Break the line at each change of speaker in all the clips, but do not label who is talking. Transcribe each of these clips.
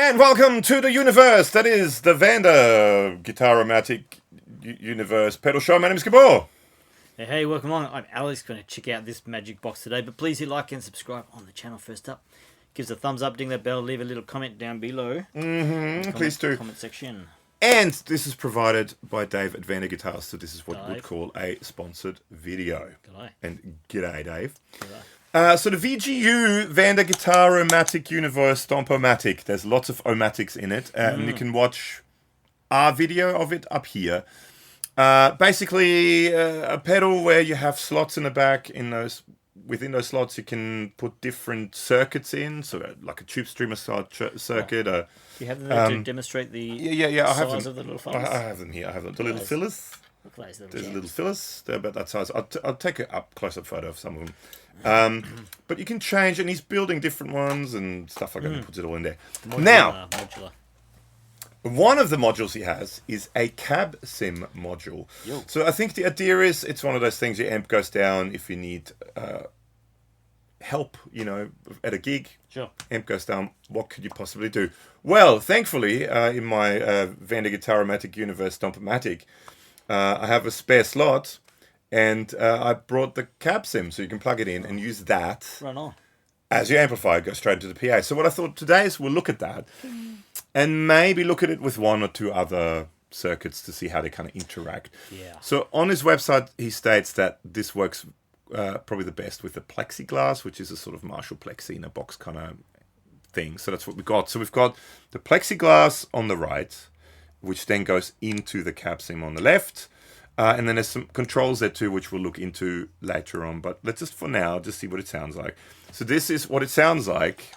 And welcome to the universe that is the Vander Guitar-O-Matic universe pedal show. My name is Gabor.
Hey, welcome along. I'm Alex, going to check out this magic box today, but please hit like and subscribe on the channel first up. Give us a thumbs up, ding that bell, leave a little comment down below.
Please do.
Comment section.
And this is provided by Dave at Vander Guitars, so this is what
Dave.
we'd call a sponsored video.
G'day.
And g'day, Dave.
G'day.
So the VGU Vander Guitar-O-Matic Universe Stomp-O-Matic, there's lots of O-Matics in it, and you can watch our video of it up here. Basically, a pedal where you have slots in the back. Within those slots, you can put different circuits in, so like a tube streamer circuit.
Do you have them there to demonstrate the size of the little fillers?
I have them here. I have the little fillers.
Look at those little
There's
gems.
little fillers. They're about that size. I'll take a close-up photo of some of them. But you can change, and he's building different ones and stuff like that. He puts it all in there.
Modular.
One of the modules he has is a Cab Sim module.
Yo.
So I think the idea is it's one of those things your amp goes down if you need help, at a gig.
Sure.
Amp goes down, what could you possibly do? Well, thankfully, in my Vander Guitar-O-Matic Universe Stomp-O-Matic, I have a spare slot, and I brought the Cab Sim, so you can plug it in and use that
Right on.
as your amplifier, go straight into the PA. So what I thought today is we'll look at that, and maybe look at it with one or two other circuits to see how they kind of interact.
Yeah.
So on his website, he states that this works probably the best with the plexiglass, which is a sort of Marshall plexi in a box kind of thing. So that's what we got. So we've got the plexiglass on the right, which then goes into the Cab Sim on the left. And then there's some controls there too, which we'll look into later on. But let's just, for now, just see what it sounds like. So this is what it sounds like.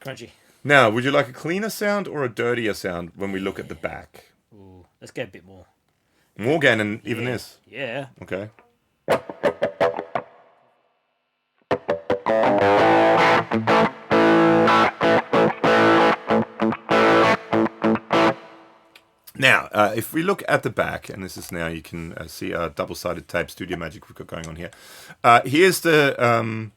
Crunchy.
Now, would you like a cleaner sound or a dirtier sound when we look at the back?
Ooh, let's go a bit more.
More gain than even this.
Yeah.
Okay. Now, if we look at the back, and this is now, you can see our double-sided tape Studio Magic we've got going on here. Here's the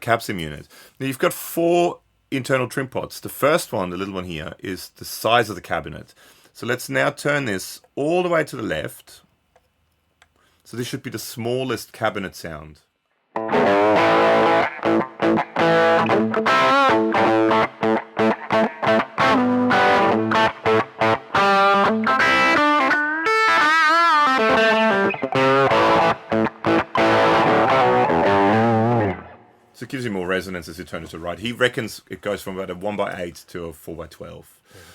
Cab Sim unit. Now, you've got 4 internal trim pots. The first one, the little one here, is the size of the cabinet. So let's now turn this all the way to the left. So this should be the smallest cabinet sound. So it gives you more resonance as you turn it to the right. He reckons it goes from about a 1x8 to a 4x12.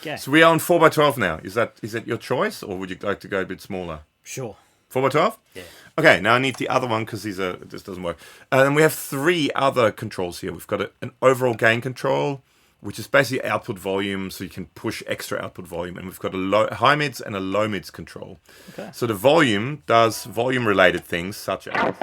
Okay.
So we are on 4x12 now. Is that your choice, or would you like to go a bit smaller?
Sure.
4x12?
Yeah.
Okay, now I need the other one because this doesn't work. And we have 3 other controls here. We've got an overall gain control, which is basically output volume, so you can push extra output volume. And we've got a high mids and a low mids control.
Okay.
So the volume does volume-related things, such as...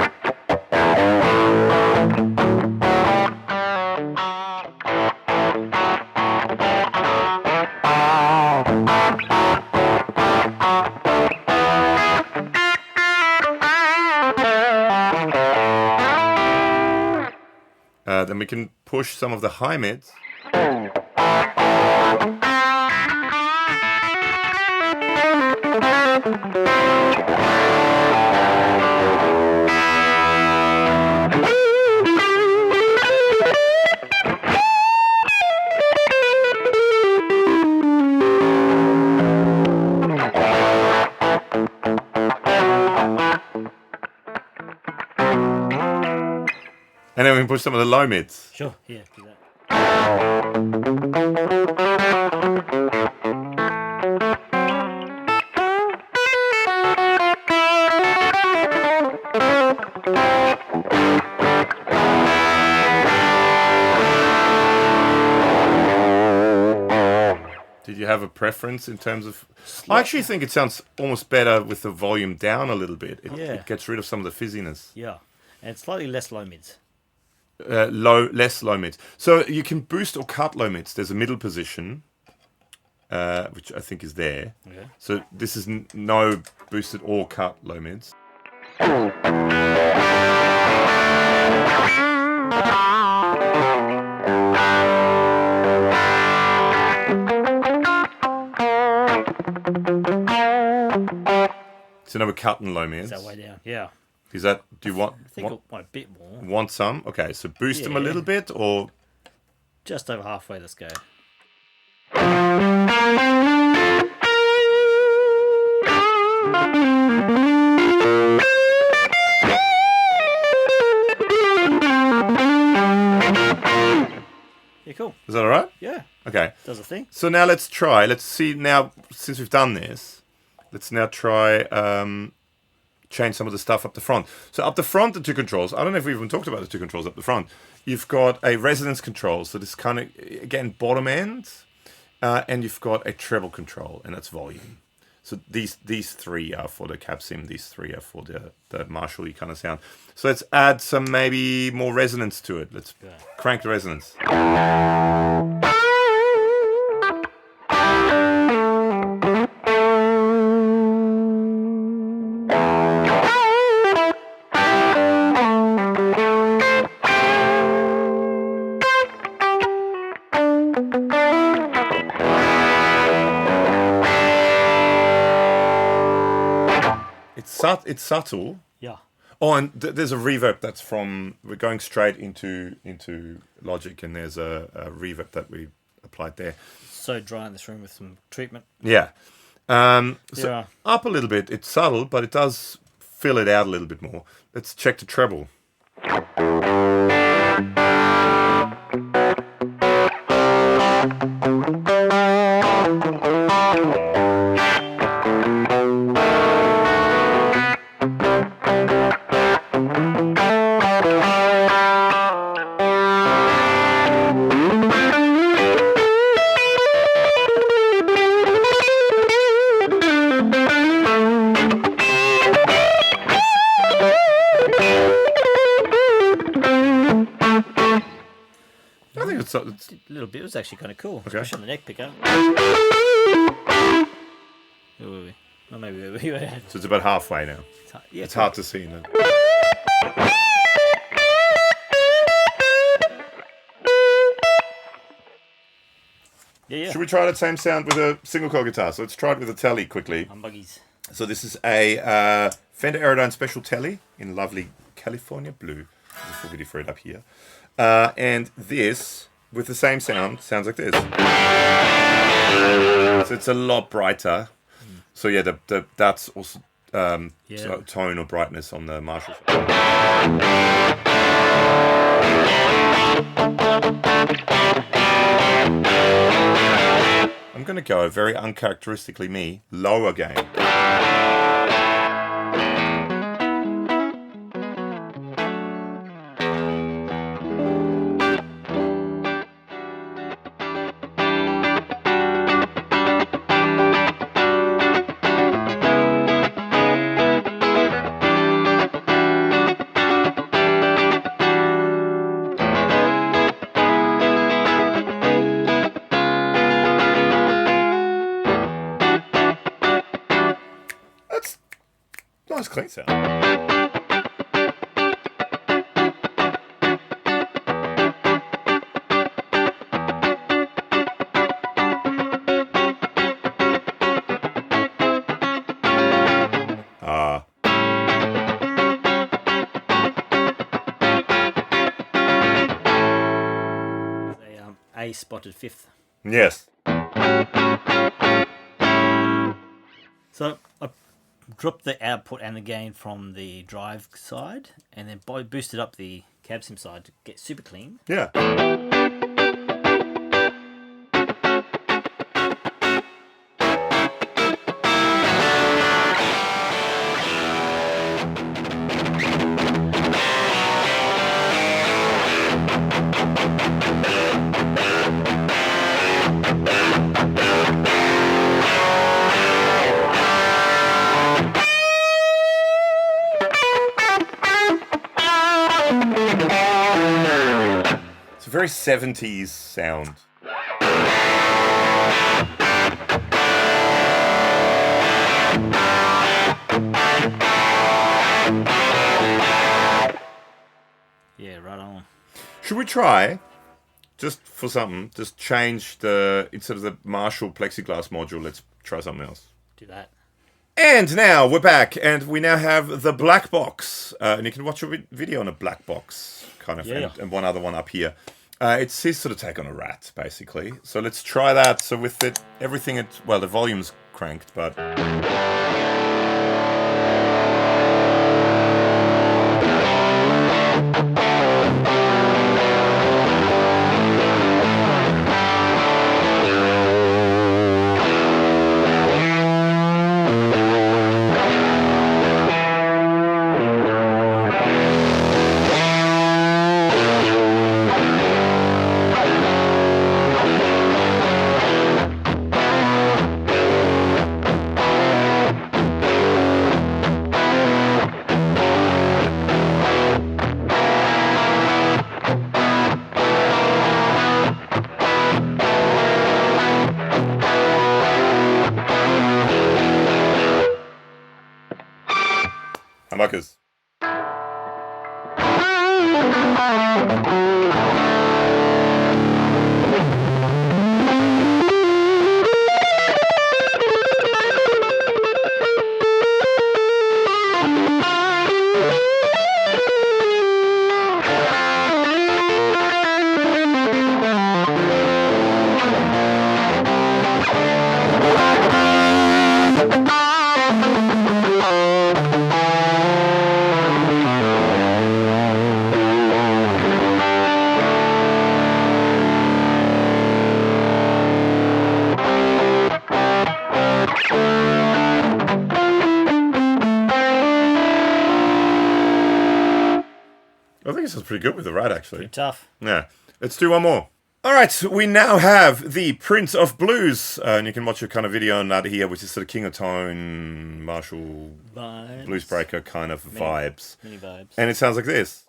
Then we can push some of the high mids. And then we can push some of the low mids.
Sure, yeah, do that.
Did you have a preference in terms of... I actually think it sounds almost better with the volume down a little bit. It gets rid of some of the fizziness.
Yeah, and slightly less low mids.
Less low mids. So you can boost or cut low mids. There's a middle position, which I think is there.
Okay.
So this is no boosted or cut low mids. So now we're cutting low mids.
Is that way down? Yeah.
Is that? Do you want?
I think I want a bit more.
Want some? Okay, so boost them a little bit, or
just over halfway. Let's go. Yeah, cool.
Is that all right?
Yeah.
Okay.
Does a thing.
So now let's try. Let's see now, since we've done this, let's now try change some of the stuff up the front. So up the front, the two controls, I don't know if we even talked about the two controls up the front. You've got a resonance control, so this kind of, again, bottom end, and you've got a treble control, and that's volume. So these three are for the Cab Sim, these three are for the Marshall-y kind of sound. So let's add some maybe more resonance to it. Let's crank the resonance. It's subtle.
Yeah.
Oh, and there's a reverb that's from... We're going straight into Logic, and there's a reverb that we applied there.
So dry in this room with some treatment.
Yeah. So up a little bit. It's subtle, but it does fill it out a little bit more. Let's check the treble. It's
a little bit. It was actually kind of cool,
okay.
Especially on the neck pickup. Well, maybe.
So it's about halfway now. It's hard to see now.
Yeah.
Should we try that same sound with a single coil guitar? So let's try it with a Tele quickly.
Buggies.
So this is a Fender Aerodyne Special Tele in lovely California blue. There's a full video for it up here. And this, with the same sound, sounds like this. So it's a lot brighter. So yeah, that's also tone or brightness on the Marshall. I'm going to go very uncharacteristically me, lower gain.
A spotted fifth.
Yes.
So I dropped the output and the gain from the drive side, and then boosted up the Cab Sim side to get super clean.
Yeah. It's a very 70s sound.
Yeah, right on.
Should we try, just for something, just change the, instead of the Marshall plexiglass module, let's try something else.
Do that.
And now we're back, and we now have the black box. And you can watch a video on a black box, kind of,
Yeah.
and one other one up here. It's his sort of take on a Rat, basically. So let's try that. So with it, everything, well, the volume's cranked, but... Humbuckers. I think this is pretty good with the Rat, actually.
Pretty tough.
Yeah. Let's do one more. All right, we now have the Prince of Blues, and you can watch a kind of video on that here, which is sort of King of Tone, Marshall,
Vibes.
Blues Breaker kind of vibes.
Mini vibes.
And it sounds like this.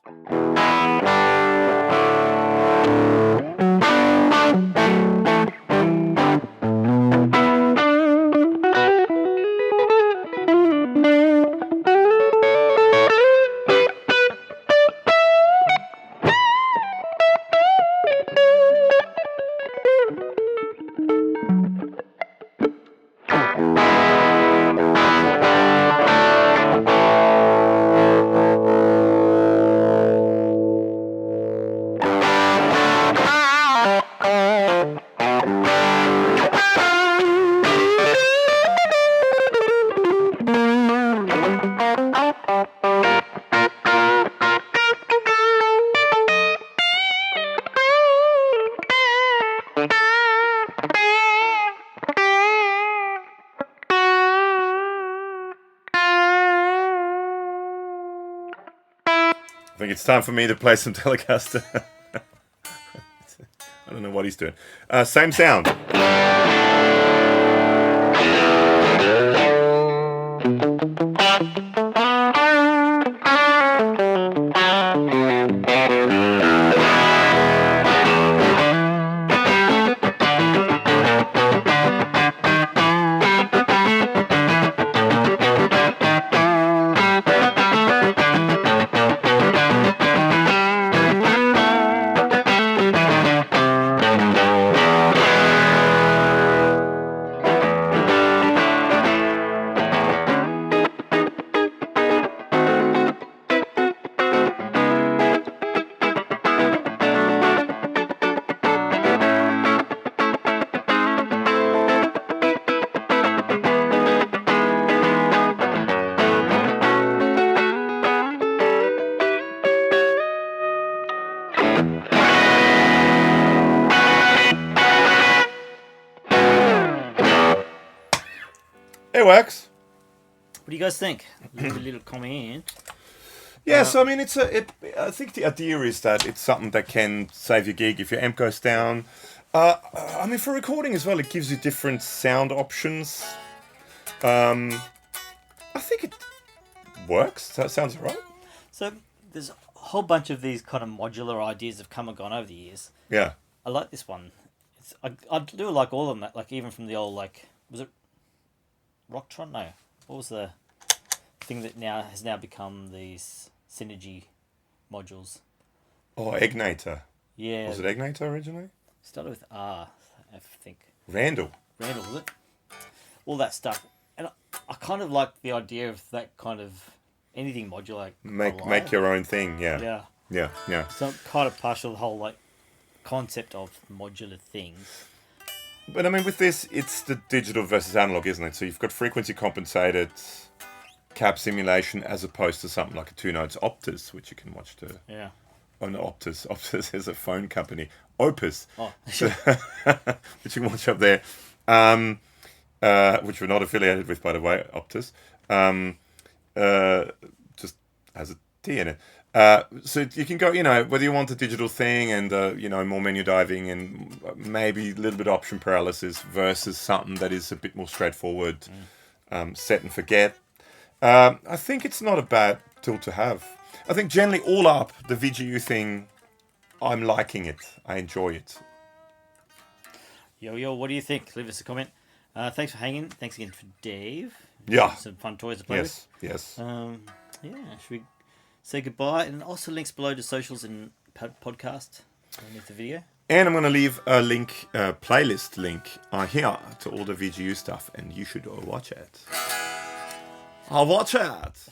I think it's time for me to play some Telecaster. I don't know what he's doing. Same sound. it works.
What do you guys think? Leave a little comment.
Yeah, so I mean, I think the idea is that it's something that can save your gig if your amp goes down. I mean, for recording as well, it gives you different sound options. I think it works. That sounds right.
So there's a whole bunch of these kind of modular ideas have come and gone over the years.
Yeah.
I like this one. I do like all of them. Like even from the old was it Rocktron? No, what was the thing that has now become these Synergy modules?
Oh, Egnator.
Yeah.
Was it Egnator originally?
Started with R, I think.
Randall,
was it? All that stuff, and I kind of like the idea of that kind of anything modular.
Make your own thing. Yeah. Yeah.
So I'm kind of partial to the whole concept of modular things.
But I mean, with this, it's the digital versus analog, isn't it? So you've got frequency compensated cab simulation as opposed to something like a 2 notes Optus, which you can watch to.
Yeah.
Oh no, Optus. Optus is a phone company. Opus.
Oh.
Which you can watch up there. Which we're not affiliated with, by the way, Optus. Just has a T in it. So you can go, whether you want a digital thing and, more menu diving and maybe a little bit of option paralysis versus something that is a bit more straightforward, set and forget. I think it's not a bad tool to have. I think generally all up, the VGU thing, I'm liking it. I enjoy it.
Yo, what do you think? Leave us a comment. Thanks for hanging. Thanks again for Dave.
Yeah.
Some fun toys to play with.
Yes.
Should we say goodbye? And also links below to socials and podcast underneath the video.
And I'm going to leave a link, playlist link here to all the VGU stuff, and you should watch it. I'll watch it.